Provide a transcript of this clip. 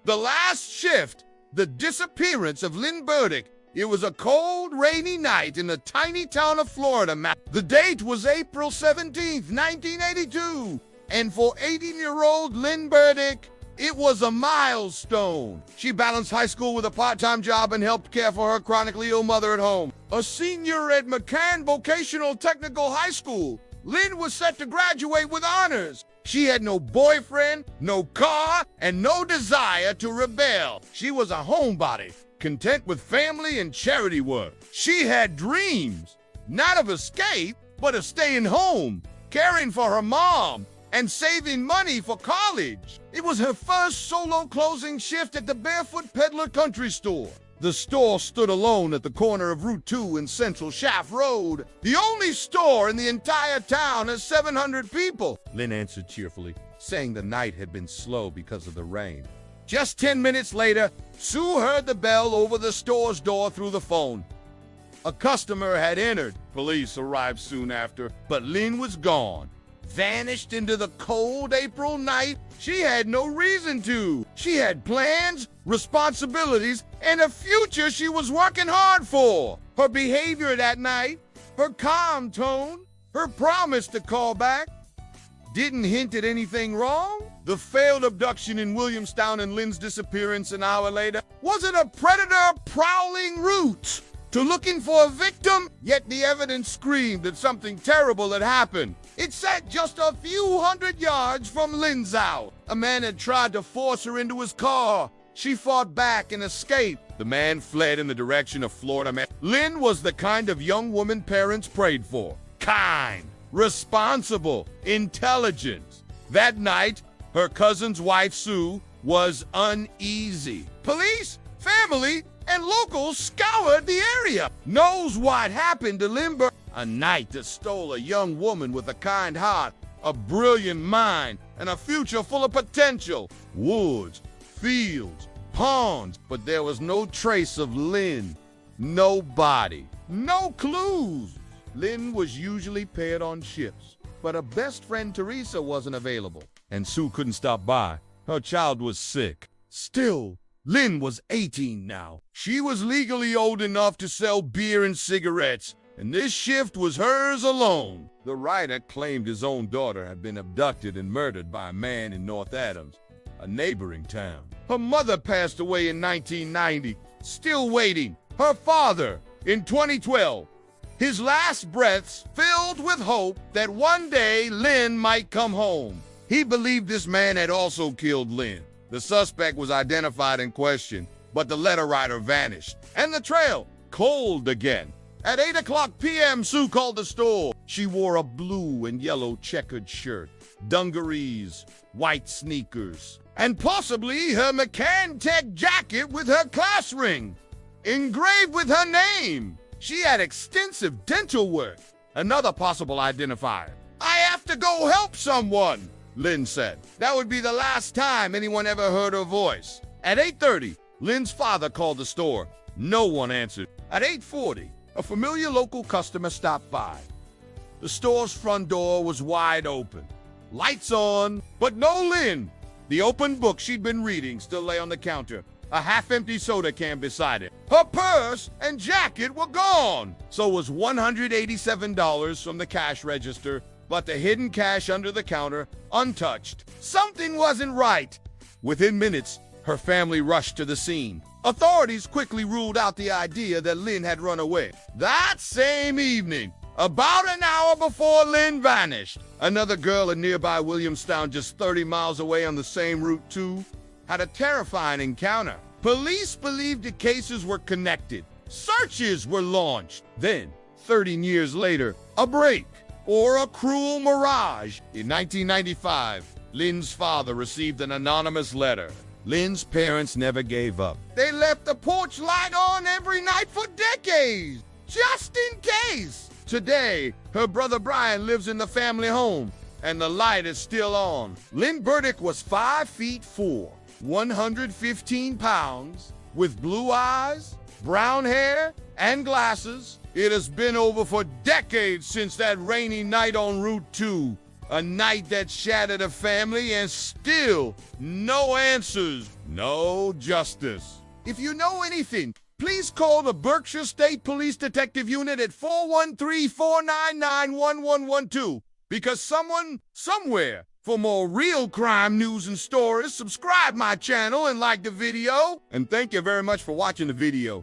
The last shift, the disappearance of Lynn Burdick. It was a cold, rainy night in the tiny town of Florida. The date was April 17th, 1982. And for 18-year-old Lynn Burdick, it was a milestone. She balanced high school with a part-time job and helped care for her chronically ill mother at home. A senior at McCann Vocational Technical High School, Lynn was set to graduate with honors. She had no boyfriend, no car, and no desire to rebel. She was a homebody, content with family and charity work. She had dreams, not of escape, but of staying home, caring for her mom, and saving money for college. It was her first solo closing shift at the Barefoot Peddler Country Store. The store stood alone at the corner of Route 2 and Central Shaft Road. The only store in the entire town has 700 people, Lynn answered cheerfully, saying the night had been slow because of the rain. Just 10 minutes later, Sue heard the bell over the store's door through the phone. A customer had entered. Police arrived soon after, but Lynn was gone. Vanished into the cold April night. She had no reason to. She had plans, responsibilities, and a future she was working hard for. Her behavior that night, her calm tone, her promise to call back, didn't hint at anything wrong. The failed abduction in Williamstown and Lynn's disappearance an hour later. Was it a predator prowling route to looking for a victim? Yet the evidence screamed that something terrible had happened. It sat just a few hundred yards from Lynn's house. A man had tried to force her into his car. She fought back and escaped. The man fled in the direction of Florida. Lynn was the kind of young woman parents prayed for. Kind, responsible, intelligent. That night, her cousin's wife, Sue, was uneasy. Police, family, and locals scoured the area. Knows what happened to Lynn Burdick. A night that stole a young woman with a kind heart, a brilliant mind, and a future full of potential. Woods, fields, ponds, but there was no trace of Lynn. No body, no clues. Lynn was usually paired on ships, but her best friend Teresa wasn't available, and Sue couldn't stop by. Her child was sick. Still, Lynn was 18 now. She was legally old enough to sell beer and cigarettes, and this shift was hers alone. The writer claimed his own daughter had been abducted and murdered by a man in North Adams, a neighboring town. Her mother passed away in 1990, still waiting. Her father in 2012. His last breaths filled with hope that one day Lynn might come home. He believed this man had also killed Lynn. The suspect was identified and questioned, but the letter writer vanished, and the trail cold again. At 8:00 p.m., Sue called the store. She wore a blue and yellow checkered shirt, dungarees, white sneakers, and possibly her McCann Tech jacket with her class ring engraved with her name. She had extensive dental work, another possible identifier. I have to go help someone, Lynn said. That would be the last time anyone ever heard her voice. At 8:30, Lynn's father called the store. No one answered. At 8:40, a familiar local customer stopped by. The store's front door was wide open. Lights on, but no Lynn. The open book she'd been reading still lay on the counter, a half-empty soda can beside it. Her purse and jacket were gone. So was $187 from the cash register, but the hidden cash under the counter, untouched. Something wasn't right. Within minutes, her family rushed to the scene. Authorities quickly ruled out the idea that Lynn had run away. That same evening, about an hour before Lynn vanished, another girl in nearby Williamstown, just 30 miles away on the same Route 2, had a terrifying encounter. Police believed the cases were connected. Searches were launched. Then, 13 years later, a break or a cruel mirage. In 1995, Lynn's father received an anonymous letter. Lynn's parents never gave up. They left the porch light on every night for decades, just in case. Today, her brother Brian lives in the family home, and the light is still on. Lynn Burdick was 5'4", 115 pounds, with blue eyes, brown hair, and glasses. It has been over for decades since that rainy night on Route 2. A night that shattered a family and still no answers, no justice. If you know anything, please call the Berkshire State Police Detective Unit at 413-499-1112 because someone, somewhere, for more real crime news and stories, subscribe my channel and like the video. And thank you very much for watching the video.